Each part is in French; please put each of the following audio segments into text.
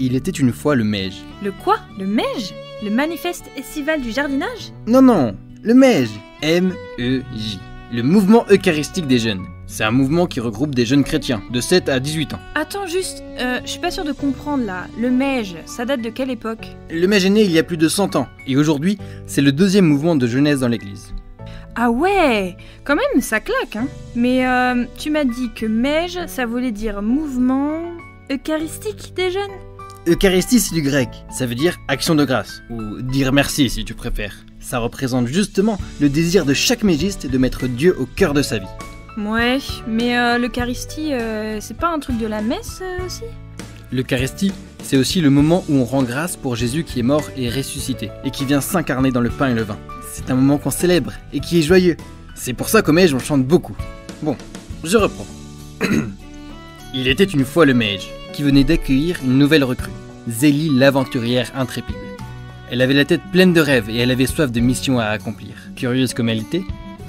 Il était une fois le Meij. Le quoi? Le Meij? Le manifeste estival du jardinage? Non, le Meij. M-E-J. Le mouvement eucharistique des jeunes. C'est un mouvement qui regroupe des jeunes chrétiens, de 7 à 18 ans. Attends juste, je suis pas sûre de comprendre là. Le Meij, ça date de quelle époque? Le Meij est né il y a plus de 100 ans, et aujourd'hui, c'est le deuxième mouvement de jeunesse dans l'église. Ah ouais, quand même, ça claque, hein. Mais tu m'as dit que Meij, ça voulait dire mouvement eucharistique des jeunes? Eucharistie, c'est du grec, ça veut dire action de grâce, ou dire merci si tu préfères. Ça représente justement le désir de chaque mégiste de mettre Dieu au cœur de sa vie. Ouais, mais l'Eucharistie, c'est pas un truc de la messe aussi? L'Eucharistie, c'est aussi le moment où on rend grâce pour Jésus qui est mort et ressuscité, et qui vient s'incarner dans le pain et le vin. C'est un moment qu'on célèbre, et qui est joyeux. C'est pour ça qu'au Meij, on chante beaucoup. Bon, je reprends. Il était une fois le Meij, qui venait d'accueillir une nouvelle recrue, Zélie l'aventurière intrépide. Elle avait la tête pleine de rêves, et elle avait soif de missions à accomplir. Curieuse comme elle était,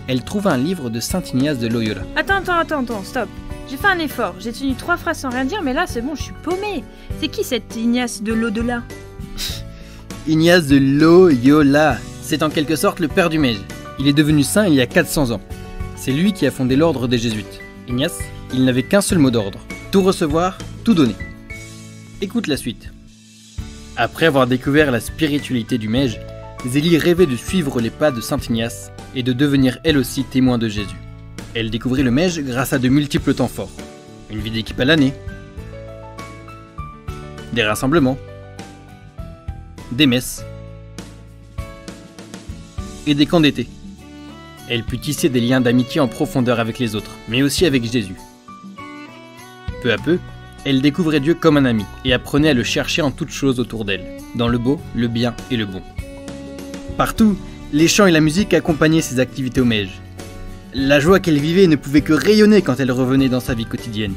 elle trouva un livre de saint Ignace de Loyola. Attends, stop. J'ai fait un effort, j'ai tenu 3 phrases sans rien dire, mais là c'est bon, je suis paumée. C'est qui cette Ignace de l'au-delà? Ignace de Loyola, c'est en quelque sorte le père du Meij. Il est devenu saint il y a 400 ans. C'est lui qui a fondé l'ordre des jésuites. Ignace, il n'avait qu'un seul mot d'ordre, tout recevoir, tout donner. Écoute la suite. Après avoir découvert la spiritualité du Meij, Zélie rêvait de suivre les pas de saint Ignace et de devenir elle aussi témoin de Jésus. Elle découvrit le Meij grâce à de multiples temps forts. Une vie d'équipe à l'année, des rassemblements, des messes et des camps d'été. Elle put tisser des liens d'amitié en profondeur avec les autres, mais aussi avec Jésus. Peu à peu, elle découvrait Dieu comme un ami et apprenait à le chercher en toutes choses autour d'elle, dans le beau, le bien et le bon. Partout, les chants et la musique accompagnaient ses activités au Meij. La joie qu'elle vivait ne pouvait que rayonner quand elle revenait dans sa vie quotidienne.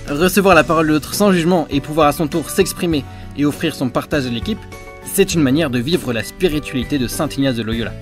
Recevoir la parole de l'autre sans jugement et pouvoir à son tour s'exprimer et offrir son partage à l'équipe, c'est une manière de vivre la spiritualité de saint Ignace de Loyola.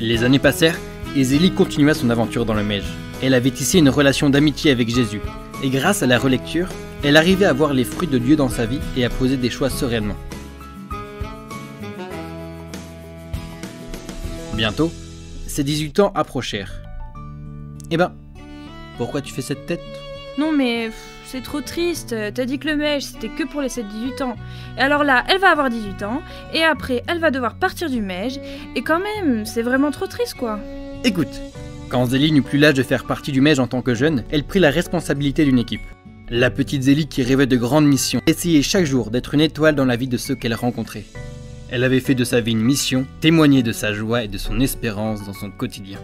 Les années passèrent et Zélie continua son aventure dans le Meij. Elle avait tissé une relation d'amitié avec Jésus, et grâce à la relecture, elle arrivait à voir les fruits de Dieu dans sa vie et à poser des choix sereinement. Bientôt, ses 18 ans approchèrent. Eh ben, pourquoi tu fais cette tête? Non mais c'est trop triste, t'as dit que le Meij c'était que pour les 7-18 ans. Et alors là, elle va avoir 18 ans, et après elle va devoir partir du Meij, et quand même, c'est vraiment trop triste quoi. Écoute, quand Zélie n'eut plus l'âge de faire partie du Meij en tant que jeune, elle prit la responsabilité d'une équipe. La petite Zélie qui rêvait de grandes missions, essayait chaque jour d'être une étoile dans la vie de ceux qu'elle rencontrait. Elle avait fait de sa vie une mission, témoigner de sa joie et de son espérance dans son quotidien.